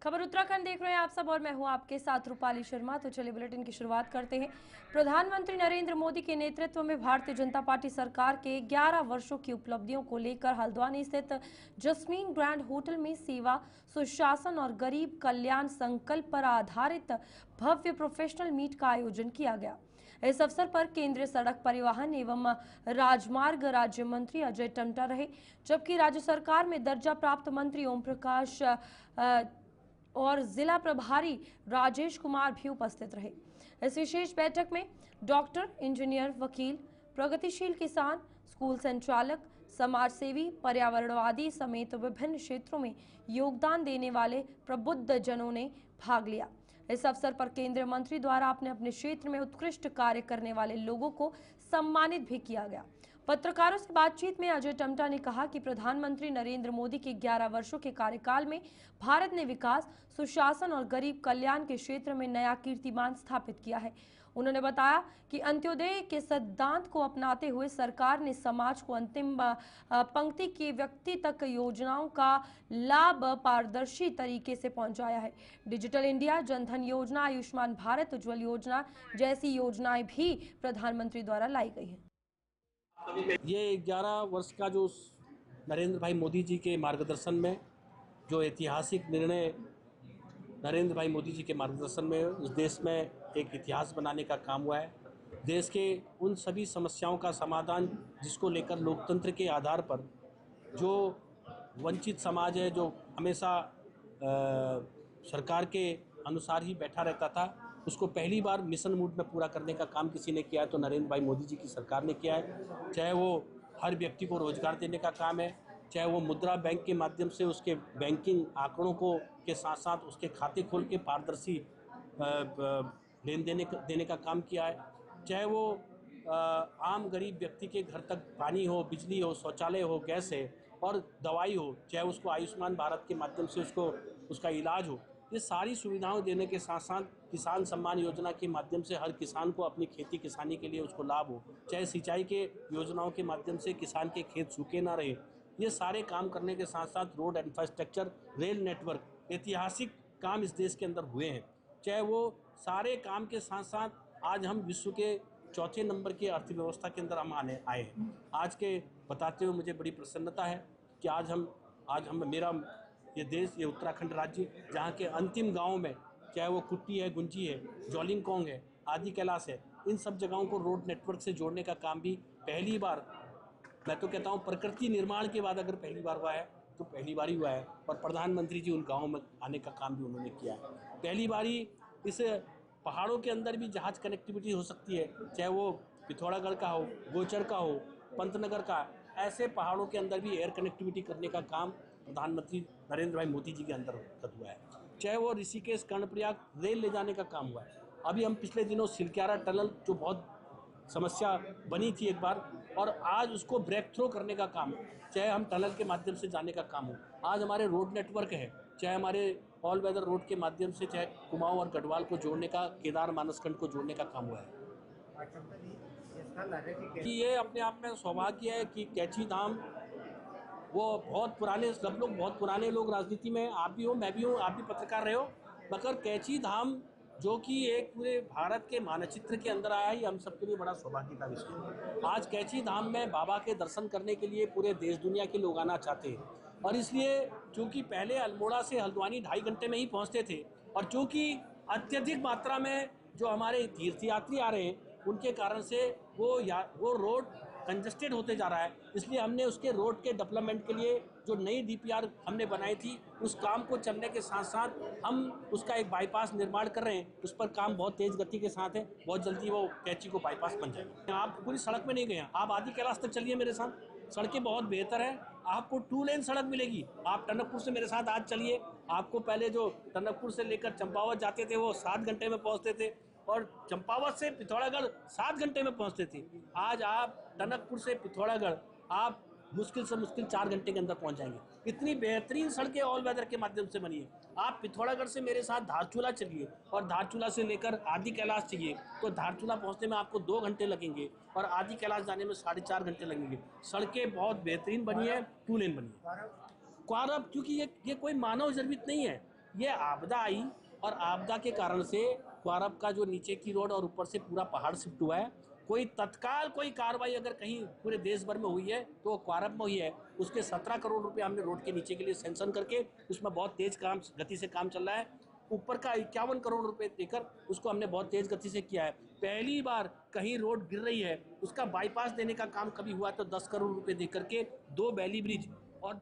खबर उत्तराखंड देख रहे हैं आप सब और मैं हूं आपके साथ रूपाली शर्मा। तो चलिए बुलेटिन की शुरुआत करते हैं। प्रधानमंत्री नरेंद्र मोदी के नेतृत्व में भारतीय जनता पार्टी सरकार के 11 वर्षों की उपलब्धियों को लेकर हल्द्वानी स्थित जस्मीन ग्रैंड होटल में सेवा, सुशासन और गरीब कल्याण संकल्प पर आधारित भव्य प्रोफेशनल मीट का आयोजन किया गया। इस अवसर पर केंद्रीय सड़क परिवहन एवं राजमार्ग राज्य मंत्री अजय टम्टा रहे, जबकि राज्य सरकार में दर्जा प्राप्त मंत्री ओम प्रकाश और जिला प्रभारी राजेश कुमार भी उपस्थित रहे। इस विशेष बैठक में डॉक्टर, इंजीनियर, वकील, प्रगतिशील किसान, स्कूल संचालक, समाज सेवी, पर्यावरणवादी समेत विभिन्न क्षेत्रों में योगदान देने वाले प्रबुद्ध जनों ने भाग लिया। इस अवसर पर केंद्रीय मंत्री द्वारा अपने अपने क्षेत्र में उत्कृष्ट कार्य करने वाले लोगों को सम्मानित भी किया गया। पत्रकारों से बातचीत में अजय टम्टा ने कहा कि प्रधानमंत्री नरेंद्र मोदी के 11 वर्षों के कार्यकाल में भारत ने विकास, सुशासन और गरीब कल्याण के क्षेत्र में नया कीर्तिमान स्थापित किया है। उन्होंने बताया कि अंत्योदय के सिद्धांत को अपनाते हुए सरकार ने समाज को अंतिम पंक्ति के व्यक्ति तक योजनाओं का लाभ पारदर्शी तरीके से पहुंचाया है। डिजिटल इंडिया, जनधन योजना, आयुष्मान भारत, उज्ज्वल योजना जैसी योजनाएं भी प्रधानमंत्री द्वारा लाई गई हैं। ये 11 वर्ष का जो नरेंद्र भाई मोदी जी के मार्गदर्शन में जो ऐतिहासिक निर्णय नरेंद्र भाई मोदी जी के मार्गदर्शन में उस देश में एक इतिहास बनाने का काम हुआ है। देश के उन सभी समस्याओं का समाधान जिसको लेकर लोकतंत्र के आधार पर जो वंचित समाज है, जो हमेशा सरकार के अनुसार ही बैठा रहता था, उसको पहली बार मिशन मोड में पूरा करने का काम किसी ने किया है तो नरेंद्र भाई मोदी जी की सरकार ने किया है। चाहे वो हर व्यक्ति को रोजगार देने का काम है, चाहे वो मुद्रा बैंक के माध्यम से उसके बैंकिंग आंकड़ों को के साथ साथ उसके खाते खोल के पारदर्शी लेन देने का काम किया है, चाहे वो आम गरीब व्यक्ति के घर तक पानी हो, बिजली हो, शौचालय हो, गैस है और दवाई हो, चाहे उसको आयुष्मान भारत के माध्यम से उसका इलाज हो, ये सारी सुविधाएं देने के साथ साथ किसान सम्मान योजना के माध्यम से हर किसान को अपनी खेती किसानी के लिए उसको लाभ हो, चाहे सिंचाई के योजनाओं के माध्यम से किसान के खेत सूखे ना रहे, ये सारे काम करने के साथ साथ रोड इंफ्रास्ट्रक्चर, रेल नेटवर्क, ऐतिहासिक काम इस देश के अंदर हुए हैं। चाहे वो सारे काम के साथ साथ आज हम विश्व के चौथे नंबर की अर्थव्यवस्था के अंदर हम आए हैं। आज के बताते हुए मुझे बड़ी प्रसन्नता है कि आज हम मेरा ये देश, ये उत्तराखंड राज्य, जहाँ के अंतिम गाँव में चाहे वो कुट्टी है, गुंजी है, जोलिंगकोंग है, आदि कैलाश है, इन सब जगहों को रोड नेटवर्क से जोड़ने का काम भी पहली बार, मैं तो कहता हूँ प्रकृति निर्माण के बाद अगर पहली बार हुआ है तो पहली बार ही हुआ है। और प्रधानमंत्री जी उन गाँवों में आने का काम भी उन्होंने किया है। पहली बारी इस पहाड़ों के अंदर भी जहाज कनेक्टिविटी हो सकती है, चाहे वो पिथौरागढ़ का हो, गोचर का हो, पंतनगर का, ऐसे पहाड़ों के अंदर भी एयर कनेक्टिविटी करने का काम प्रधानमंत्री नरेंद्र भाई मोदी जी के अंदर हुआ है। चाहे वो ऋषिकेश कर्णप्रयाग रेल ले जाने का काम हुआ है। अभी हम पिछले दिनों सिलक्यारा टनल जो बहुत समस्या बनी थी एक बार, और आज उसको ब्रेक थ्रो करने का काम, चाहे हम टनल के माध्यम से जाने का काम हो, आज हमारे रोड नेटवर्क है, चाहे हमारे ऑल वेदर रोड के माध्यम से, चाहे कुमाऊं और गढ़वाल को जोड़ने का, केदार मानसखंड को जोड़ने का काम हुआ है। कि ये अपने आप में सौभाग्य है कि कैची धाम, वो बहुत पुराने, सब लोग बहुत पुराने लोग राजनीति में, आप भी हो, मैं भी हूँ, आप भी पत्रकार रहे हो, मगर कैची धाम जो कि एक पूरे भारत के मानचित्र के अंदर आया ही हम सबके लिए बड़ा सौभाग्य का विषय। आज कैची धाम में बाबा के दर्शन करने के लिए पूरे देश दुनिया के लोग आना चाहते हैं, और इसलिए चूँकि पहले अल्मोड़ा से हल्द्वानी 2.5 घंटे में ही पहुँचते थे, और चूँकि अत्यधिक मात्रा में जो हमारे तीर्थयात्री आ रहे हैं उनके कारण से वो रोड कंजस्टेड होते जा रहा है, इसलिए हमने उसके रोड के डेवलपमेंट के लिए जो नई डीपीआर हमने बनाई थी, उस काम को चलने के साथ साथ हम उसका एक बाईपास निर्माण कर रहे हैं। उस पर काम बहुत तेज़ गति के साथ है, बहुत जल्दी वो कैची को बाईपास बन जाएगा। आप पूरी सड़क में नहीं गए, आप आदि कैलाश तक चलिए मेरे साथ, सड़कें बहुत बेहतर है, आपको 2 लेन सड़क मिलेगी। आप टनकपुर से मेरे साथ आज चलिए, आपको पहले जो टनकपुर से लेकर चंपावत जाते थे वो 7 घंटे में पहुँचते थे, और चंपावत से पिथौरागढ़ 7 घंटे में पहुंचते थे। आज आप टनकपुर से पिथौरागढ़ आप मुश्किल से मुश्किल 4 घंटे के अंदर पहुंच जाएंगे। इतनी बेहतरीन सड़कें ऑल वेदर के माध्यम से बनी है। आप पिथौरागढ़ से मेरे साथ धारचूला चलिए, और धारचूला से लेकर आदि कैलाश चाहिए तो धारचूला पहुंचने में आपको 2 घंटे लगेंगे, और आदि कैलाश जाने में 4.5 घंटे लगेंगे। सड़कें बहुत बेहतरीन बनी है, 2 लेन बनी है। क्वारब, क्योंकि ये कोई मानव निर्मित नहीं है, ये आपदा आई और आपदा के कारण से क्वारब का जो नीचे की रोड और ऊपर से पूरा पहाड़ शिफ्ट हुआ है। कोई तत्काल कोई कार्रवाई अगर कहीं पूरे देश भर में हुई है तो वो क्वारब में हुई है। उसके 17 करोड़ रुपए हमने रोड के नीचे के लिए सैंक्शन करके उसमें बहुत तेज गति से काम चल रहा है। ऊपर का 51 करोड़ रुपए देकर उसको हमने बहुत तेज गति से किया है। पहली बार कहीं रोड गिर रही है उसका बाईपास देने का काम कभी हुआ तो 10 करोड़ रुपए देकर के 2 बैली ब्रिज और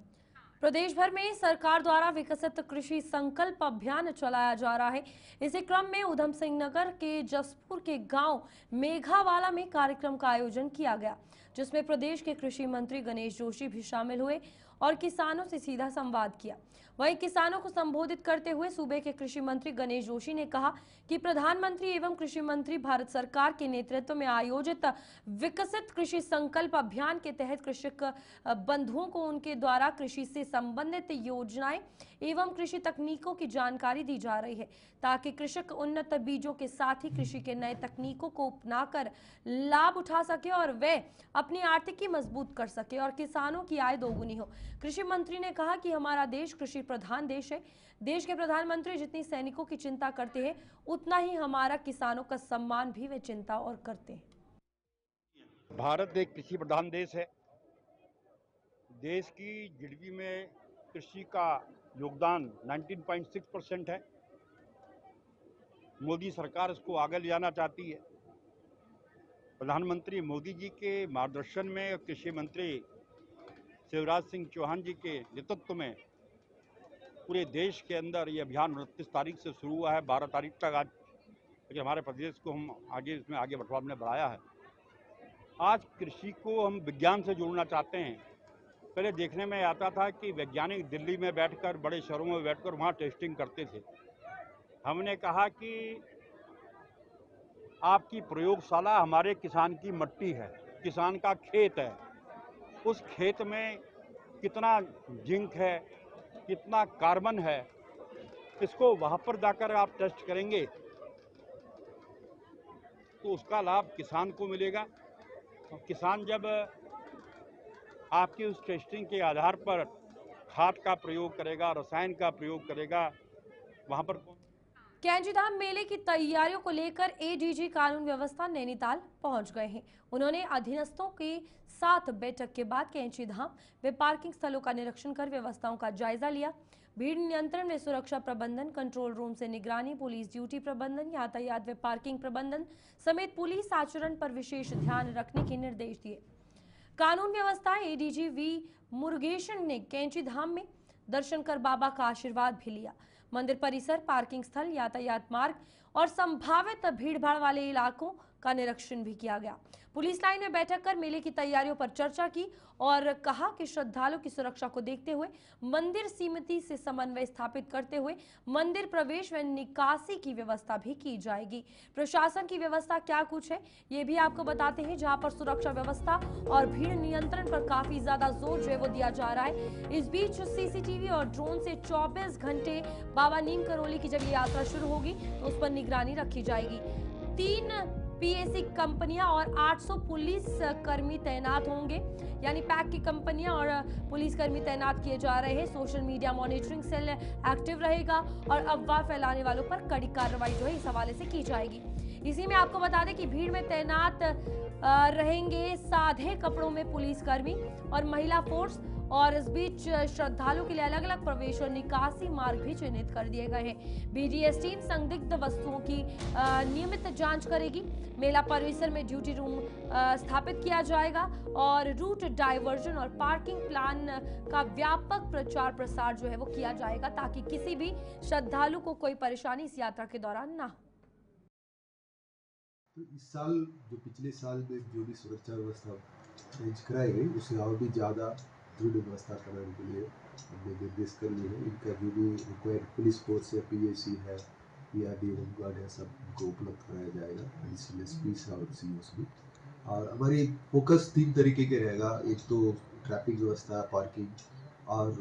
प्रदेश भर में सरकार द्वारा विकसित कृषि संकल्प अभियान चलाया जा रहा है। इसी क्रम में उधम सिंह नगर के जसपुर के गांव मेघावाला में कार्यक्रम का आयोजन किया गया, जिसमें प्रदेश के कृषि मंत्री गणेश जोशी भी शामिल हुए और किसानों से सीधा संवाद किया। वहीं किसानों को संबोधित करते हुए सूबे के कृषि मंत्री गणेश जोशी ने कहा कि प्रधानमंत्री एवं कृषि मंत्री भारत सरकार के नेतृत्व में आयोजित विकसित कृषि संकल्प अभियान के तहत कृषक बंधुओं को उनके द्वारा कृषि से संबंधित योजनाएं एवं कृषि तकनीकों की जानकारी दी जा रही है, ताकि कृषक उन्नत बीजों के साथ ही कृषि के नए तकनीकों को अपनाकर लाभ उठा सके और वे अपनी आर्थिकी मजबूत कर सके और किसानों की आय दोगुनी हो। कृषि मंत्री ने कहा कि हमारा देश कृषि प्रधान देश है। देश के प्रधानमंत्री जितनी सैनिकों की चिंता करते हैं उतना ही हमारा किसानों का सम्मान भी वे चिंता और करते हैं। भारत एक कृषि प्रधान देश है। देश की जीडीपी में कृषि का योगदान 19.6% है। मोदी सरकार इसको आगे ले जाना चाहती है। प्रधानमंत्री मोदी जी के मार्गदर्शन में कृषि मंत्री शिवराज सिंह चौहान जी के नेतृत्व में पूरे देश के अंदर ये अभियान 29 तारीख से शुरू हुआ है, 12 तारीख तक आज हमारे प्रदेश को हम इसमें आगे बढ़ाया है। आज कृषि को हम विज्ञान से जोड़ना चाहते हैं। पहले देखने में आता था कि वैज्ञानिक दिल्ली में बैठकर, बड़े शहरों में बैठकर वहाँ टेस्टिंग करते थे। हमने कहा कि आपकी प्रयोगशाला हमारे किसान की मट्टी है, किसान का खेत है। उस खेत में कितना जिंक है, कितना कार्बन है, इसको वहाँ पर जाकर आप टेस्ट करेंगे तो उसका लाभ किसान को मिलेगा। और किसान जब आपकी उस टेस्टिंग के आधार पर खाद का प्रयोग करेगा, रसायन का प्रयोग करेगा, वहाँ पर कैंजीधाम मेले की तैयारियों को लेकर एडीजी कानून व्यवस्था नैनीताल पहुंच गए हैं। उन्होंने अधीनस्थों के साथ बैठक के बाद कैंजीधाम व पार्किंग स्थलों का निरीक्षण कर व्यवस्थाओं का जायजा लिया। भीड़ नियंत्रण में सुरक्षा प्रबंधन, कंट्रोल रूम से निगरानी, पुलिस ड्यूटी प्रबंधन, यातायात व पार्किंग प्रबंधन समेत पुलिस आचरण पर विशेष ध्यान रखने के निर्देश दिए। कानून व्यवस्था एडीजी वी मुरुगेशन ने कैंजीधाम में दर्शन कर बाबा का आशीर्वाद भी लिया। मंदिर परिसर, पार्किंग स्थल, यातायात मार्ग और संभावित भीड़भाड़ वाले इलाकों का निरीक्षण भी किया गया। पुलिस लाइन में बैठक कर मेले की तैयारियों पर चर्चा की और कहा कि श्रद्धालुओं की सुरक्षा को देखते हुए मंदिर समिति से समन्वय स्थापित करते हुए मंदिर प्रवेश व निकासी की व्यवस्था भी की जाएगी। प्रशासन की व्यवस्था क्या कुछ है ये भी आपको बताते हैं, जहां पर सुरक्षा व्यवस्था और भीड़ नियंत्रण पर काफी ज्यादा जोर जो है वो दिया जा रहा है। इस बीच सीसीटीवी और ड्रोन से 24 घंटे बाबा नीम करौली की जब ये यात्रा शुरू होगी तो उस पर निगरानी रखी जाएगी। 3 पीएसी कंपनियां और 800 पुलिस कर्मी तैनात होंगे, यानी पैक की कंपनियां और पुलिस कर्मी तैनात किए जा रहे हैं। Social media monitoring cell active रहेगा और अफवाह फैलाने वालों पर कड़ी कार्रवाई जो है इस हवाले से की जाएगी। इसी में आपको बता दें कि भीड़ में तैनात रहेंगे सादे कपड़ों में पुलिसकर्मी और महिला फोर्स, और इस बीच श्रद्धालुओं के लिए अलग अलग प्रवेश और निकासी मार्ग भी चिन्हित कर दिए गए हैं। बीडीएस टीम संदिग्ध वस्तुओं की नियमित जांच करेगी। मेला परिसर में ड्यूटी रूम स्थापित किया जाएगा और रूट डाइवर्जन और पार्किंग प्लान का व्यापक प्रचार प्रसार जो है वो किया जाएगा, ताकि किसी भी श्रद्धालु को कोई परेशानी इस यात्रा के दौरान ना हो। तो इस साल जो पिछले साल में जो भी सुरक्षा व्यवस्था चेंज कराई गई उससे और भी ज़्यादा दृढ़ व्यवस्था कराने के लिए हमने निर्देश कर लिए हैं। इनका जो भी रिक्वायर्ड पुलिस फोर्स या पीएसी है या डी होमगार्ड है, सब को उपलब्ध कराया जाएगा, एडिशनल एसपी और सीओस भी। और हमारी फोकस 3 तरीके के रहेगा। एक तो ट्रैफिक व्यवस्था, पार्किंग और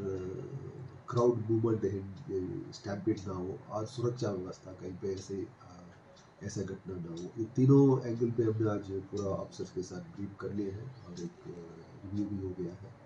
क्राउड मूवमेंट स्टैम्पेड ना हो, और सुरक्षा व्यवस्था कहीं पे ऐसा घटना ना हो। ये तीनों एंगल पे हमने आज पूरा ऑफिसर्स के साथ ब्रीफ कर लिए हैं और एक रिव्यू भी हो गया है।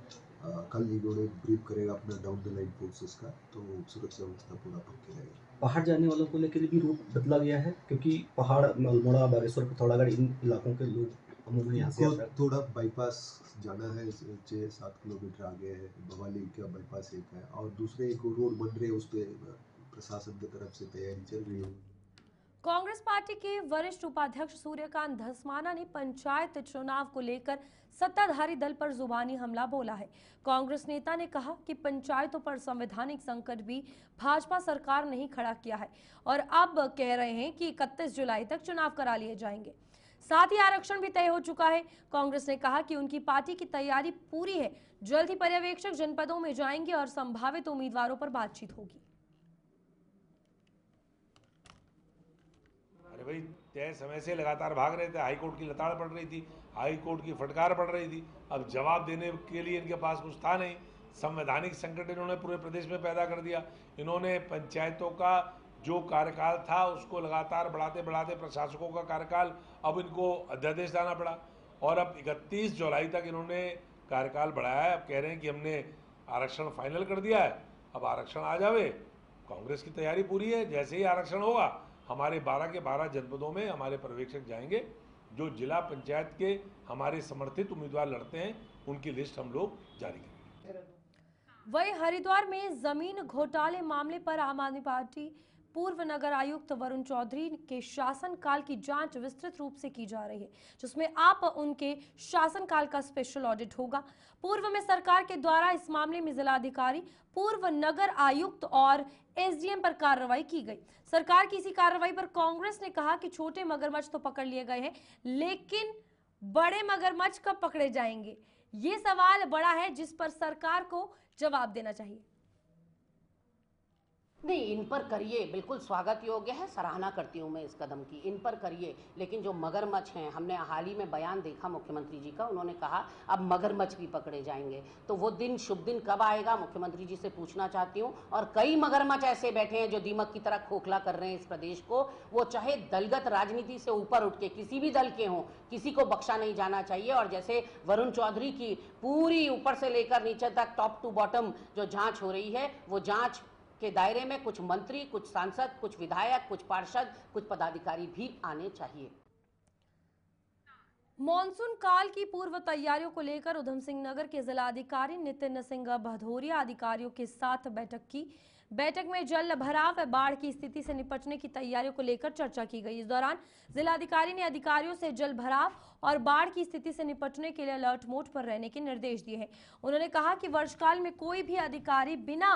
कल इन्होंने ब्रीफ करेगा अपना डाउन द लाइन फोर्सेस का, तो सुरक्षा व्यवस्था पूरा पक्की रहेगी। पहाड़ जाने वालों को लेकर भी रूट बदला गया है, क्योंकि पहाड़ अल्मोड़ा, बागेश्वर, पिथौरागढ़ इन इलाकों के लोग अमूमन यहाँ से थोड़ा बाईपास जाना है, 6-7 किलोमीटर आगे है, भवाली का बाईपास एक है, और दूसरे एक रोड बन रहे हैं, उस पर प्रशासन की तरफ से तैयारी चल रही है। कांग्रेस पार्टी के वरिष्ठ उपाध्यक्ष सूर्यकांत धस्माना ने पंचायत चुनाव को लेकर सत्ताधारी दल पर जुबानी हमला बोला है। कांग्रेस नेता ने कहा कि पंचायतों पर संवैधानिक संकट भी भाजपा सरकार ने ही खड़ा किया है और अब कह रहे हैं कि 31 जुलाई तक चुनाव करा लिए जाएंगे। साथ ही आरक्षण भी तय हो चुका है। कांग्रेस ने कहा कि उनकी पार्टी की तैयारी पूरी है, जल्द ही पर्यवेक्षक जनपदों में जाएंगे और संभावित उम्मीदवारों पर बातचीत होगी। अरे भाई, तय समय से लगातार भाग रहे थे, हाई कोर्ट की लताड़ पड़ रही थी, हाई कोर्ट की फटकार पड़ रही थी, अब जवाब देने के लिए इनके पास कुछ था नहीं। संवैधानिक संकट इन्होंने पूरे प्रदेश में पैदा कर दिया। इन्होंने पंचायतों का जो कार्यकाल था उसको लगातार बढ़ाते बढ़ाते प्रशासकों का कार्यकाल अब इनको अध्यादेश लाना पड़ा और अब 31 जुलाई तक इन्होंने कार्यकाल बढ़ाया है। अब कह रहे हैं कि हमने आरक्षण फाइनल कर दिया है, अब आरक्षण आ जावे। कांग्रेस की तैयारी पूरी है, जैसे ही आरक्षण होगा हमारे 12 के 12 जनपदों में हमारे पर्यवेक्षक जाएंगे। जो जिला पंचायत के हमारे समर्थित उम्मीदवार लड़ते हैं उनकी लिस्ट हम लोग जारी करेंगे। वहीं हरिद्वार में जमीन घोटाले मामले पर आम आदमी पार्टी पूर्व नगर आयुक्त वरुण चौधरी के शासनकाल की जांच विस्तृत रूप से की जा रही है, जिसमें आप उनके शासनकाल का स्पेशल ऑडिट होगा। पूर्व में सरकार के द्वारा इस मामले में जिलाधिकारी, पूर्व नगर आयुक्त और एसडीएम पर कार्रवाई की गई। सरकार की इसी कार्रवाई पर कांग्रेस ने कहा कि छोटे मगरमच्छ तो पकड़ लिए गए हैं, लेकिन बड़े मगरमच्छ कब पकड़े जाएंगे, ये सवाल बड़ा है जिस पर सरकार को जवाब देना चाहिए। नहीं, इन पर करिए, बिल्कुल स्वागत योग्य है, सराहना करती हूँ मैं इस कदम की, इन पर करिए। लेकिन जो मगरमच्छ हैं, हमने हाल ही में बयान देखा मुख्यमंत्री जी का, उन्होंने कहा अब मगरमच्छ भी पकड़े जाएंगे। तो वो दिन, शुभ दिन कब आएगा, मुख्यमंत्री जी से पूछना चाहती हूँ। और कई मगरमच्छ ऐसे बैठे हैं जो दीमक की तरह खोखला कर रहे हैं इस प्रदेश को। वो चाहे दलगत राजनीति से ऊपर उठ के किसी भी दल के हों, किसी को बख्शा नहीं जाना चाहिए। और जैसे वरुण चौधरी की पूरी ऊपर से लेकर नीचे तक टॉप टू बॉटम जो जाँच हो रही है, वो जाँच के दायरे में कुछ मंत्री, कुछ सांसद, कुछ विधायक, कुछ पार्षद, कुछ पदाधिकारी भी आने चाहिए। मॉनसून काल की पूर्व तैयारियों को लेकर उधम सिंह नगर के जिलाधिकारी नितिन सिंह भदौरिया अधिकारियों के साथ बैठक की। बैठक में जल भराव व बाढ़ की स्थिति से निपटने की तैयारियों को लेकर चर्चा की गई। इस दौरान जिलाधिकारी ने अधिकारियों से जल भराव और बाढ़ की स्थिति से निपटने के लिए अलर्ट मोड पर रहने के निर्देश दिए हैं। उन्होंने कहा कि वर्षकाल में कोई भी अधिकारी बिना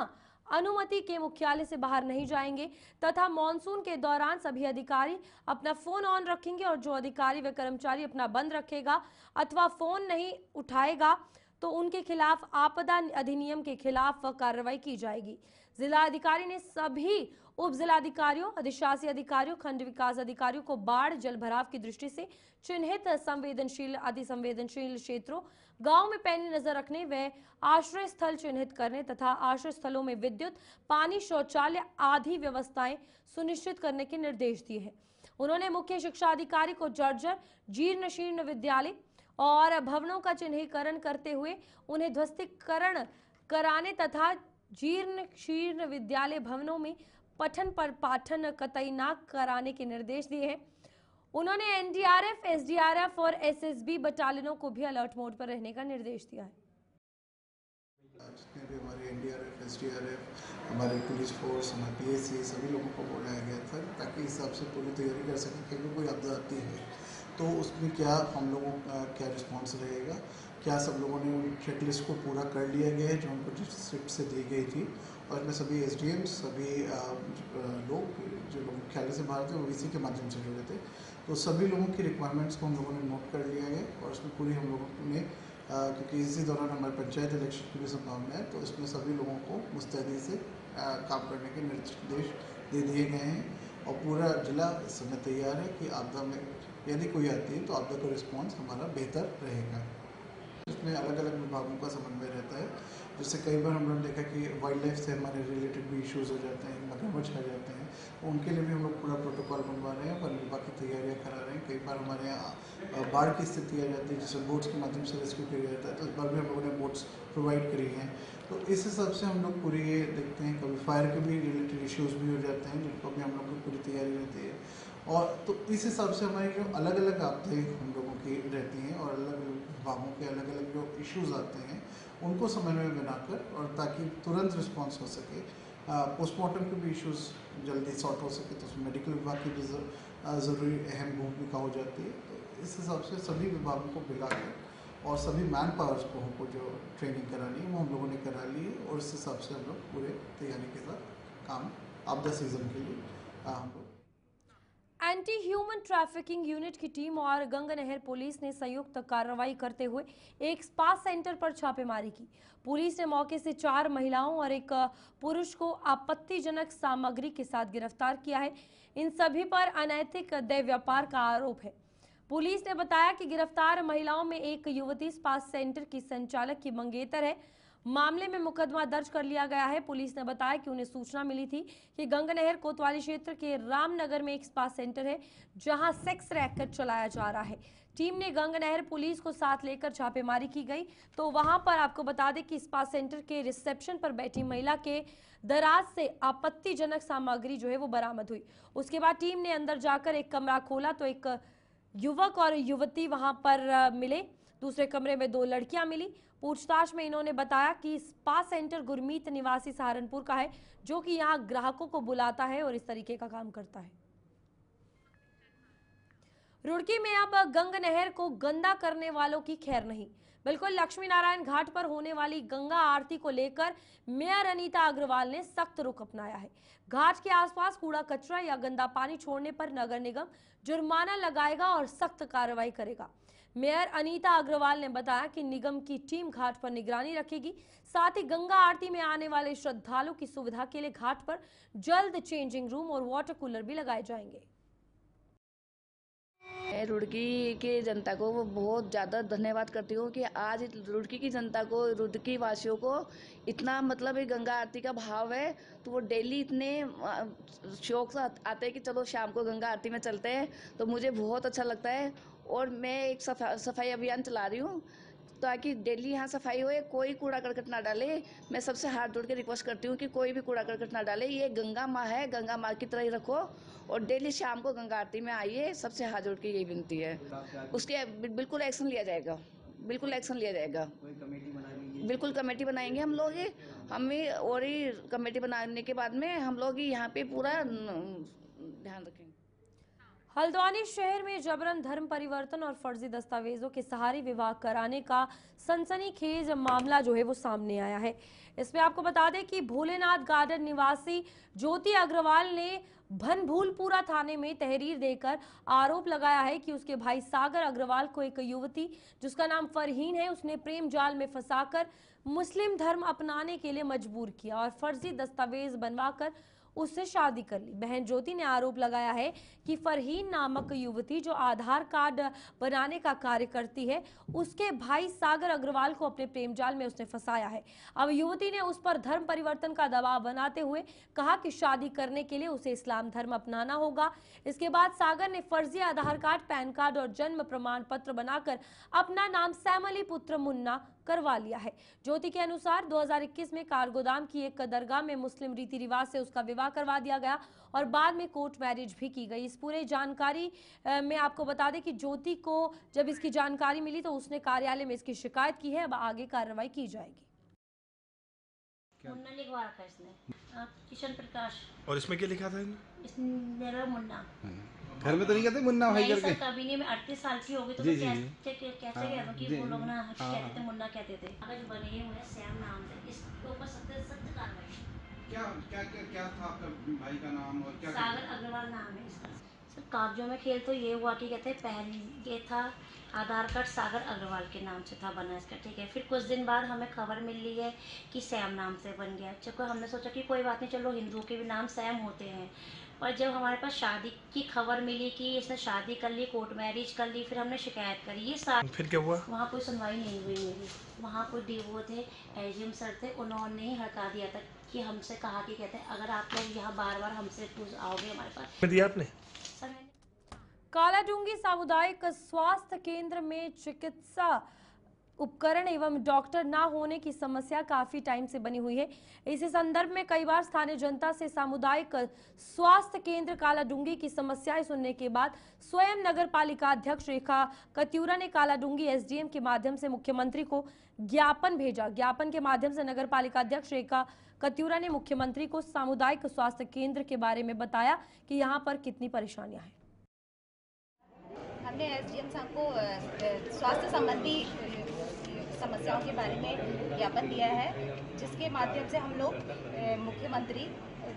अनुमति के मुख्यालय से बाहर नहीं जाएंगे तथा मॉनसून के दौरान सभी अधिकारी अपना फोन ऑन रखेंगे और जो अधिकारी व कर्मचारी अपना बंद रखेगा अथवा फोन नहीं उठाएगा तो उनके खिलाफ आपदा अधिनियम के खिलाफ कार्रवाई की जाएगी। जिला अधिकारी ने सभी उप जिलाधिकारियों, अधिशासी अधिकारियों, खंड विकास अधिकारियों को बाढ़ जल भराव की दृष्टि से चिन्हित संवेदनशील, अति संवेदनशील क्षेत्रों, गांव में पैनी नजर रखने व आश्रय स्थल चिन्हित करने तथा आश्रय स्थलों में विद्युत, पानी, शौचालय आदि व्यवस्थाएं सुनिश्चित करने के निर्देश दिए हैं। उन्होंने मुख्य शिक्षा अधिकारी को जर्जर, जीर्ण शीर्ण विद्यालय और भवनों का चिन्हीकरण करते हुए उन्हें ध्वस्तीकरण कराने तथा जीर्ण शीर्ण विद्यालय भवनों में पठन पर पाठन कतई न कराने के निर्देश दिए हैं। उन्होंने एनडीआरएफ, एसडीआरएफ और एसएसबी बटालियनों को भी अलर्ट मोड पर रहने का निर्देश दिया है। जितने भी हमारे एनडीआरएफ, एसडीआरएफ, हमारे पुलिस फोर्स, हमारे पीएससी, सभी लोगों को बुलाया गया था ताकि इस हिसाब से पूरी तैयारी कर सकें कि कोई आपदा आती है तो उसमें क्या हम लोगों का क्या रिस्पॉन्स रहेगा, क्या सब लोगों ने उन चेकलिस्ट को पूरा कर लिया गया है जो उनको डिस्ट्रिक्ट से दी गई थी। और इसमें सभी एसडीएम, सभी लोग जो लोग मुख्यालय से बाहर थे वो वीसी के माध्यम से जुड़े थे, तो सभी लोगों की रिक्वायरमेंट्स को हम लोगों ने नोट कर लिया है और उसमें पूरी हम लोगों ने क्योंकि इसी दौरान हमारे पंचायत इलेक्शन की भी संभावना है तो इसमें सभी लोगों को मुस्तैदी से काम करने के निर्देश दे दिए गए हैं और पूरा जिला इस समय तैयार है कि आपदा में यदि कोई आती है तो आपदा का रिस्पॉन्स हमारा बेहतर रहेगा। इसमें अलग अलग विभागों का समन्वय रहता है, जिससे कई बार हम लोगों ने देखा कि वाइल्ड लाइफ से हमारे रिलेटेड भी इश्यूज़ हो जाते हैं, मगरमच्छ आ जाते हैं, उनके लिए भी हम लोग पूरा प्रोटोकॉल बनवा रहे हैं, वन विभाग की तैयारियाँ करा रहे हैं। कई बार हमारे यहाँ बाढ़ की स्थिति आ जाती है जिसे बोट्स के माध्यम से रेस्क्यू किया जाता है, तो इस बार भी हम लोगों ने बोट्स प्रोवाइड करी हैं। तो इस हिसाब से हम लोग पूरी ये देखते हैं, कभी फायर के भी रिलेटेड इश्यूज़ भी हो जाते हैं जिनको भी हम लोग की पूरी तैयारी रहती है। और तो इस हिसाब से हमारी जो अलग अलग आपदाएँ हम लोगों की रहती हैं और अलग अलग विभागों के अलग अलग जो इश्यूज़ आते हैं उनको समन्वय बनाकर, और ताकि तुरंत रिस्पॉन्स हो सके, पोस्टमार्टम के भी इश्यूज़ जल्दी सॉर्ट हो सके, तो उसमें मेडिकल विभाग की भी ज़रूरी अहम भूमिका हो जाती है। तो इस हिसाब से सभी विभागों को मिलाकर और सभी मैन पावर्स को हमको जो ट्रेनिंग करानी है वो हम लोगों ने करा ली है, और इस हिसाब से हम लोग पूरे तैयारी के साथ काम आपदा सीजन के लिए हम लोग। एंटी ह्यूमन ट्रैफिकिंग यूनिट की टीम और गंगनहर पुलिस ने संयुक्त कार्रवाई करते हुए एक स्पा सेंटर पर छापेमारी की। पुलिस ने मौके से 4 महिलाओं और एक पुरुष को आपत्तिजनक सामग्री के साथ गिरफ्तार किया है। इन सभी पर अनैतिक देह व्यापार का आरोप है। पुलिस ने बताया कि गिरफ्तार महिलाओं में एक युवती स्पा सेंटर की संचालक की मंगेतर है। मामले में मुकदमा दर्ज कर लिया गया है। पुलिस ने बताया कि उन्हें सूचना मिली थी कि गंगनहर कोतवाली क्षेत्र के रामनगर में एक स्पा सेंटर है जहां सेक्स रैकेट चलाया जा रहा है। टीम ने गंगनहर पुलिस को साथ लेकर छापेमारी की गई, तो वहां पर आपको बता दें कि स्पा सेंटर के रिसेप्शन पर बैठी महिला के दराज से आपत्तिजनक सामग्री जो है वो बरामद हुई। उसके बाद टीम ने अंदर जाकर एक कमरा खोला तो एक युवक और युवती वहां पर मिले। दूसरे कमरे में 2 लड़कियां मिली। पूछताछ में इन्होंने बताया कि स्पा सेंटर गुरमीत निवासी सहारनपुर का है, जो कि यहां ग्राहकों को बुलाता है और इस तरीके का काम करता है। रुड़की में अब गंगनहर को गंदा करने वालों की खैर नहीं। बिल्कुल लक्ष्मी नारायण घाट पर होने वाली गंगा आरती को लेकर मेयर अनीता अग्रवाल ने सख्त रुख अपनाया है। घाट के आसपास कूड़ा कचरा या गंदा पानी छोड़ने पर नगर निगम जुर्माना लगाएगा और सख्त कार्रवाई करेगा। मेयर अनीता अग्रवाल ने बताया कि निगम की टीम घाट पर निगरानी रखेगी, साथ ही गंगा आरती में आने वाले श्रद्धालुओं की सुविधा के लिए घाट पर जल्द चेंजिंग रूम और वाटर कूलर भी लगाए जाएंगे। मैं रुड़की की जनता को बहुत ज़्यादा धन्यवाद करती हूँ कि आज रुड़की की जनता को, रुड़की वासियों को इतना मतलब गंगा आरती का भाव है, तो वो डेली इतने शौक से आते हैं कि चलो शाम को गंगा आरती में चलते हैं, तो मुझे बहुत अच्छा लगता है। और मैं एक सफाई अभियान चला रही हूँ ताकि डेली यहाँ सफाई हो, कोई कूड़ा करकट ना डाले। मैं सबसे हाथ जोड़ के रिक्वेस्ट करती हूँ कि कोई भी कूड़ा करकट ना डाले। ये गंगा माँ है, गंगा माँ की तरह ही रखो और डेली शाम को गंगा आरती में आइए। सबसे हाथ जोड़ के यही विनती है। उसके बिल्कुल एक्शन लिया जाएगा, बिल्कुल एक्शन लिया जाएगा। बिल्कुल कमेटी बनाएंगे हम लोग, हम भी, और ही कमेटी बनाने के बाद में हम लोग यहाँ पे पूरा ध्यान रखेंगे। हल्द्वानी शहर में जबरन धर्म परिवर्तन और फर्जी दस्तावेजों के सहारे विवाह कराने का सनसनीखेज मामला जो है वो सामने आया है। इसमें आपको बता दें कि भोलेनाथ गार्डन निवासी ज्योति अग्रवाल ने भनभूलपुरा थाने में तहरीर देकर आरोप लगाया है कि उसके भाई सागर अग्रवाल को एक युवती जिसका नाम फरहीन है, उसने प्रेम जाल में फंसाकर मुस्लिम धर्म अपनाने के लिए मजबूर किया और फर्जी दस्तावेज बनवाकर उससे शादी कर ली। बहन ज्योति ने आरोप लगाया है कि फरहीन नामक युवती जो आधार कार्ड बनाने का कार्य करती है, उसके भाई सागर अग्रवाल को अपने प्रेम जाल में उसने फंसाया है। अब युवती ने उस पर धर्म परिवर्तन का दबाव बनाते हुए कहा कि शादी करने के लिए उसे इस्लाम धर्म अपनाना होगा। इसके बाद सागर ने फर्जी आधार कार्ड, पैन कार्ड और जन्म प्रमाण पत्र बनाकर अपना नाम सैमली पुत्र मुन्ना करवा लिया है। ज्योति के अनुसार 2021 में कारगोदाम की एक दरगाह में मुस्लिम रीति रिवाज से उसका विवाह करवा दिया गया और बाद में कोर्ट मैरिज भी की गई। इस पूरे जानकारी में आपको बता दें कि ज्योति को जब इसकी जानकारी मिली तो उसने कार्यालय में इसकी शिकायत की है। अब आगे कार्रवाई की जाएगी। मुन्ना लिखवा रखा है इसने, किशन प्रकाश। और इसमें क्या लिखा था? मेरा मुन्ना घर में तो नहीं कहते मुन्ना भाई करके? कभी नहीं, मैं 38 साल की हो गई तो कैसे कहता कि वो लोग ना कहते थे मुन्ना कहते थे। कागज बने हुए श्याम नाम से, इसके ऊपर सख्त कार्रवाई। क्या क्या क्या क्या था आपका भाई का नाम और क्या? सागर अग्रवाल नाम है इसका। सर कागजों में खेल तो ये हुआ कि कहते हैं पहले ये था आधार कार्ड सागर अग्रवाल के नाम से था बना इसका, ठीक है। फिर कुछ दिन बाद हमें खबर मिल रही है कि सैम नाम से बन गया। जब हमने सोचा कि कोई बात नहीं, चलो हिंदुओं के भी नाम सैम होते हैं। पर जब हमारे पास शादी की खबर मिली कि इसने शादी कर ली, कोर्ट मैरिज कर ली, फिर हमने शिकायत करी। ये सारी फिर क्या हुआ? वहाँ कोई सुनवाई नहीं हुई मेरी। वहाँ कोई डीओ थे, एजीएम सर थे, उन्होंने ही हटा दिया था कि हमसे कहा कि कहते हैं अगर आप लोग यहाँ बार बार हमसे आओगे हमारे पास। दिया आपने? सर मैंने कालाडूंगी सामुदायिक स्वास्थ्य केंद्र में चिकित्सा उपकरण एवं डॉक्टर ना होने की समस्या काफी टाइम से बनी हुई है। इसी संदर्भ में कई बार स्थानीय जनता से सामुदायिक स्वास्थ्य केंद्र कालाडूंगी की समस्याएं सुनने के बाद स्वयं नगर पालिका अध्यक्ष रेखा कत्यूरा ने कालाडूंगी एसडीएम के माध्यम से मुख्यमंत्री को ज्ञापन भेजा। ज्ञापन के माध्यम से नगर पालिका अध्यक्ष रेखा कत्यूरा ने मुख्यमंत्री को सामुदायिक स्वास्थ्य केंद्र के बारे में बताया कि यहाँ पर कितनी परेशानियां हैं। हमने एसडीएम साहब को स्वास्थ्य संबंधी समस्याओं के बारे में ज्ञापन दिया है, जिसके माध्यम से हम लोग मुख्यमंत्री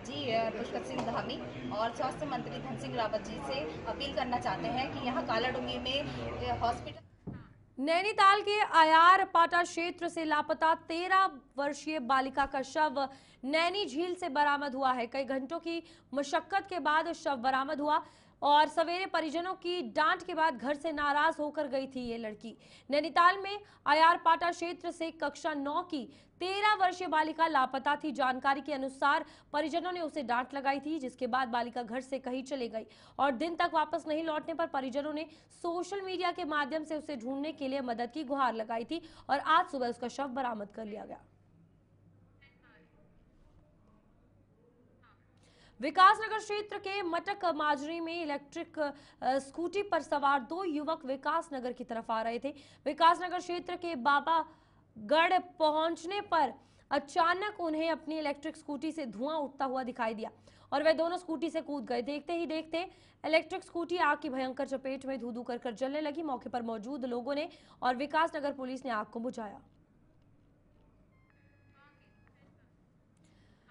जी पुष्कर सिंह धामी और स्वास्थ्य मंत्री धन सिंह रावत जी से अपील करना चाहते हैं कि यहाँ कालाडूंगी में हॉस्पिटल। नैनीताल के आयार पाटा क्षेत्र से लापता 13 वर्षीय बालिका का शव नैनी झील से बरामद हुआ है। कई घंटों की मशक्कत के बाद शव बरामद हुआ और सवेरे परिजनों की डांट के बाद घर से नाराज होकर गई थी ये लड़की। नैनीताल में आयारपाटा क्षेत्र से कक्षा 9 की 13 वर्षीय बालिका लापता थी। जानकारी के अनुसार परिजनों ने उसे डांट लगाई थी, जिसके बाद बालिका घर से कहीं चली गई और दिन तक वापस नहीं लौटने पर परिजनों ने सोशल मीडिया के माध्यम से उसे ढूंढने के लिए मदद की गुहार लगाई थी और आज सुबह उसका शव बरामद कर लिया गया। विकासनगर क्षेत्र के मटक माजरी में इलेक्ट्रिक स्कूटी पर सवार 2 युवक विकासनगर की तरफ आ रहे थे। विकासनगर क्षेत्र के बाबागढ़ पहुंचने पर अचानक उन्हें अपनी इलेक्ट्रिक स्कूटी से धुआं उठता हुआ दिखाई दिया और वे दोनों स्कूटी से कूद गए। देखते ही देखते इलेक्ट्रिक स्कूटी आग की भयंकर चपेट में धू-धू कर जलने लगी। मौके पर मौजूद लोगों ने और विकासनगर पुलिस ने आग को बुझाया।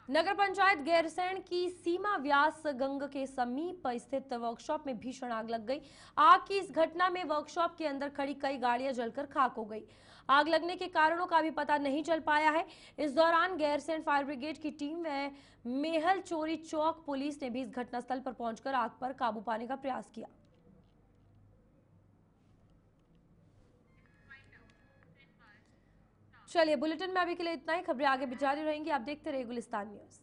नगर पंचायत गैरसैंण की सीमा व्यास गंग के समीप स्थित वर्कशॉप में भीषण आग लग गई। आग की इस घटना में वर्कशॉप के अंदर खड़ी कई गाड़ियां जलकर खाक हो गई। आग लगने के कारणों का भी पता नहीं चल पाया है। इस दौरान गैरसैंण फायर ब्रिगेड की टीम व मेहल चोरी चौक पुलिस ने भी इस घटनास्थल पर पहुंचकर आग पर काबू पाने का प्रयास किया। चलिए, बुलेटिन में अभी के लिए इतना ही। खबरें आगे भी जारी रहेंगी। आप देखते रहिए गुलिस्तान न्यूज।